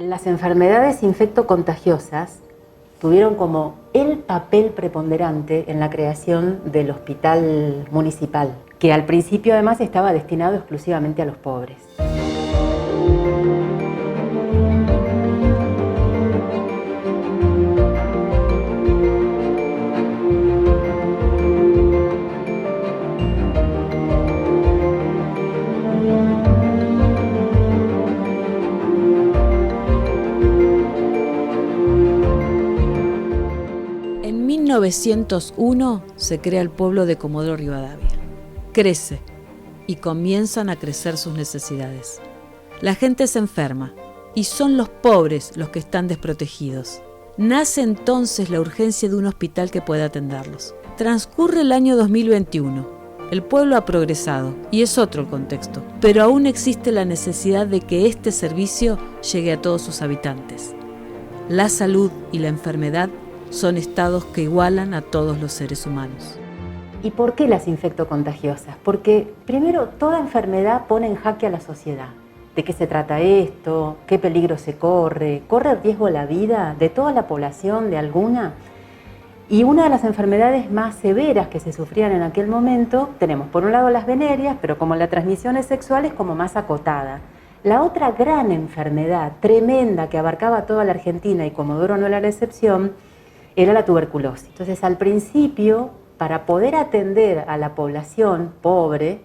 Las enfermedades infectocontagiosas tuvieron como el papel preponderante en la creación del hospital municipal, que al principio además estaba destinado exclusivamente a los pobres. En 1901 se crea el pueblo de Comodoro Rivadavia. Crece y comienzan a crecer sus necesidades. La gente se enferma y son los pobres los que están desprotegidos. Nace entonces la urgencia de un hospital que pueda atenderlos. Transcurre el año 2021. El pueblo ha progresado y es otro el contexto, pero aún existe la necesidad de que este servicio llegue a todos sus habitantes. La salud y la enfermedad son estados que igualan a todos los seres humanos. ¿Y por qué las infectocontagiosas? Porque primero, toda enfermedad pone en jaque a la sociedad. ¿De qué se trata esto? ¿Qué peligro se corre? ¿Corre riesgo la vida de toda la población, de alguna? Y una de las enfermedades más severas que se sufrían en aquel momento, tenemos por un lado las venerias, pero como la transmisión es sexual es como más acotada. La otra gran enfermedad, tremenda, que abarcaba toda la Argentina, y Comodoro no era la excepción, era la tuberculosis. Entonces, al principio, para poder atender a la población pobre,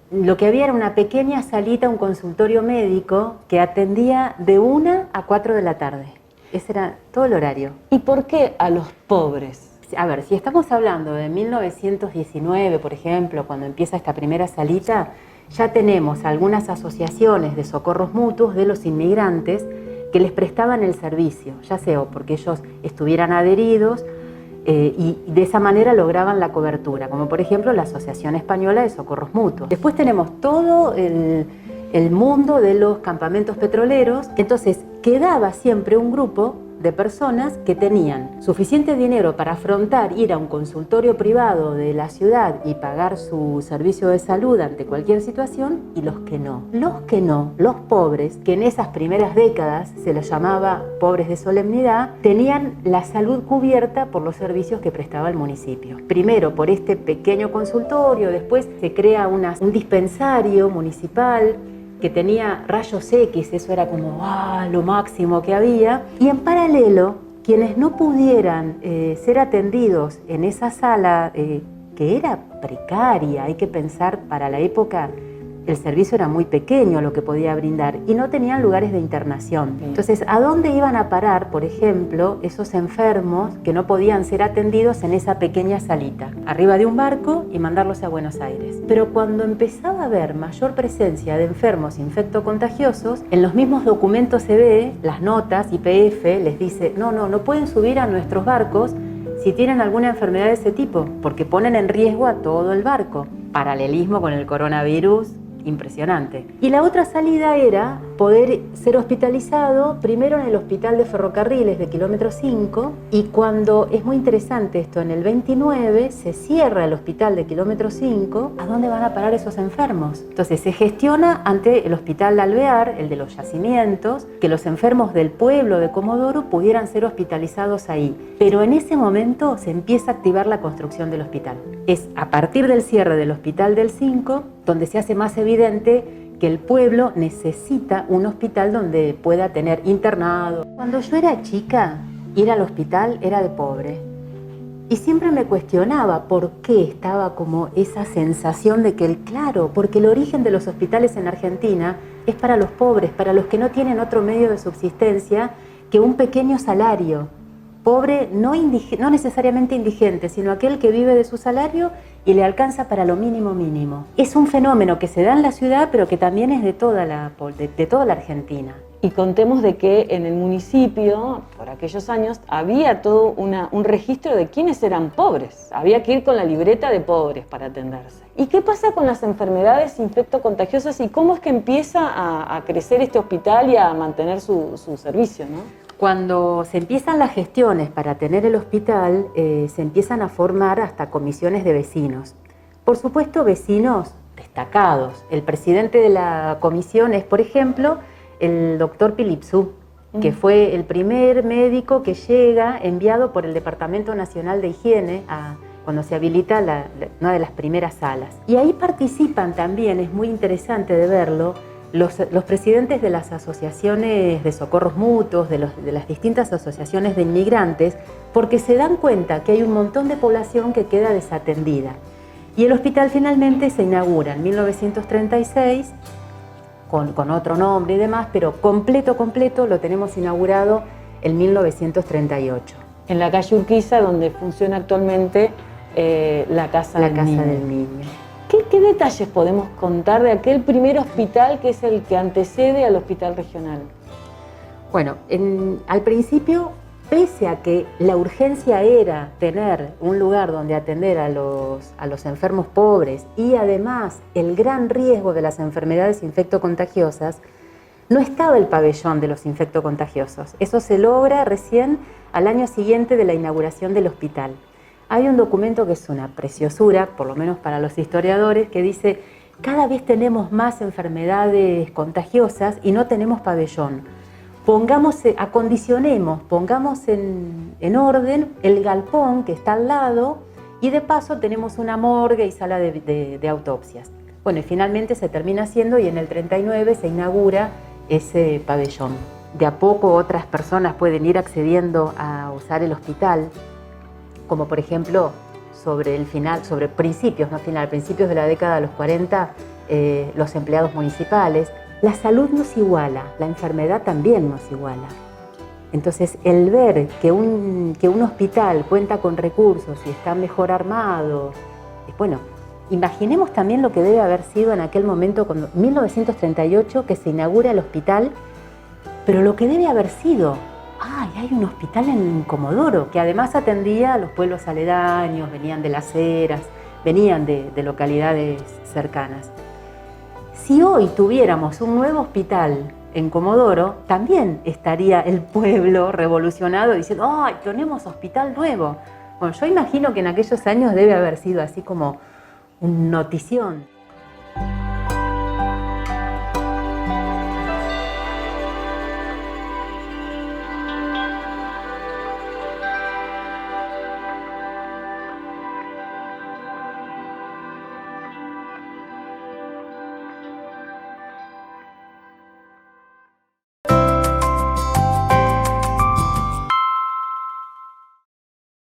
lo que había era una pequeña salita, un consultorio médico que atendía de 1 a 4 de la tarde. Ese era todo el horario. ¿Y por qué a los pobres? A ver, si estamos hablando de 1919, por ejemplo, cuando empieza esta primera salita, ya tenemos algunas asociaciones de socorros mutuos de los inmigrantes que les prestaban el servicio, ya sea porque ellos estuvieran adheridos y de esa manera lograban la cobertura, como por ejemplo la Asociación Española de Socorros Mutuos. Después tenemos todo el mundo de los campamentos petroleros, entonces quedaba siempre un grupo de personas que tenían suficiente dinero para afrontar ir a un consultorio privado de la ciudad y pagar su servicio de salud ante cualquier situación, y los que no. Los pobres, que en esas primeras décadas se los llamaba pobres de solemnidad, tenían la salud cubierta por los servicios que prestaba el municipio. Primero por este pequeño consultorio, después se crea un dispensario municipal que tenía rayos X, eso era como lo máximo que había, y en paralelo, quienes no pudieran ser atendidos en esa sala, que era precaria, hay que pensar, para la época el servicio era muy pequeño lo que podía brindar, y no tenían lugares de internación. Entonces, ¿a dónde iban a parar, por ejemplo, esos enfermos que no podían ser atendidos en esa pequeña salita? Arriba de un barco y mandarlos a Buenos Aires. Pero cuando empezaba a haber mayor presencia de enfermos infectocontagiosos, en los mismos documentos se ve, las notas, YPF les dice, no pueden subir a nuestros barcos si tienen alguna enfermedad de ese tipo, porque ponen en riesgo a todo el barco. Paralelismo con el coronavirus, impresionante. Y la otra salida era poder ser hospitalizado primero en el hospital de ferrocarriles de kilómetro 5, y cuando, es muy interesante esto, en el 29 se cierra el hospital de kilómetro 5, ¿a dónde van a parar esos enfermos? Entonces se gestiona ante el hospital de Alvear, el de los yacimientos, que los enfermos del pueblo de Comodoro pudieran ser hospitalizados ahí. Pero en ese momento se empieza a activar la construcción del hospital. Es a partir del cierre del hospital del 5 donde se hace más evidente que el pueblo necesita un hospital donde pueda tener internado. Cuando yo era chica, ir al hospital era de pobre. Y siempre me cuestionaba por qué estaba como esa sensación de que porque el origen de los hospitales en Argentina es para los pobres, para los que no tienen otro medio de subsistencia que un pequeño salario. Pobre, no necesariamente indigente, sino aquel que vive de su salario y le alcanza para lo mínimo. Es un fenómeno que se da en la ciudad, pero que también es de toda la Argentina. Y contemos de que en el municipio, por aquellos años, había todo un registro de quiénes eran pobres. Había que ir con la libreta de pobres para atenderse. ¿Y qué pasa con las enfermedades infectocontagiosas y cómo es que empieza a crecer este hospital y a mantener su servicio, ¿no? Cuando se empiezan las gestiones para tener el hospital, se empiezan a formar hasta comisiones de vecinos. Por supuesto, vecinos destacados. El presidente de la comisión es, por ejemplo, el doctor Pilipzú, que fue el primer médico que llega enviado por el Departamento Nacional de Higiene cuando se habilita una de las primeras salas. Y ahí participan también, es muy interesante de verlo, los presidentes de las asociaciones de socorros mutuos, de las distintas asociaciones de inmigrantes, porque se dan cuenta que hay un montón de población que queda desatendida. Y el hospital finalmente se inaugura en 1936, con otro nombre y demás, pero completo lo tenemos inaugurado en 1938. En la calle Urquiza, donde funciona actualmente la Casa del Niño. ¿Qué detalles podemos contar de aquel primer hospital que es el que antecede al hospital regional? Bueno, al principio, pese a que la urgencia era tener un lugar donde atender a los enfermos pobres y además el gran riesgo de las enfermedades infectocontagiosas, no estaba el pabellón de los infectocontagiosos. Eso se logra recién al año siguiente de la inauguración del hospital. Hay un documento que es una preciosura, por lo menos para los historiadores, que dice: cada vez tenemos más enfermedades contagiosas y no tenemos pabellón. Acondicionemos, pongamos en orden el galpón que está al lado y de paso tenemos una morgue y sala de autopsias. Bueno, y finalmente se termina haciendo y en el 39 se inaugura ese pabellón. De a poco otras personas pueden ir accediendo a usar el hospital, como por ejemplo principios de la década de los 40, los empleados municipales. La salud nos iguala, la enfermedad también nos iguala. Entonces, el ver que un hospital cuenta con recursos y está mejor armado, bueno, imaginemos también lo que debe haber sido en aquel momento, cuando 1938, que se inaugura el hospital, pero lo que debe haber sido: hay un hospital en Comodoro, que además atendía a los pueblos aledaños, venían de las eras, venían de localidades cercanas. Si hoy tuviéramos un nuevo hospital en Comodoro, también estaría el pueblo revolucionado diciendo: ¡ay, tenemos hospital nuevo! Bueno, yo imagino que en aquellos años debe haber sido así como una notición.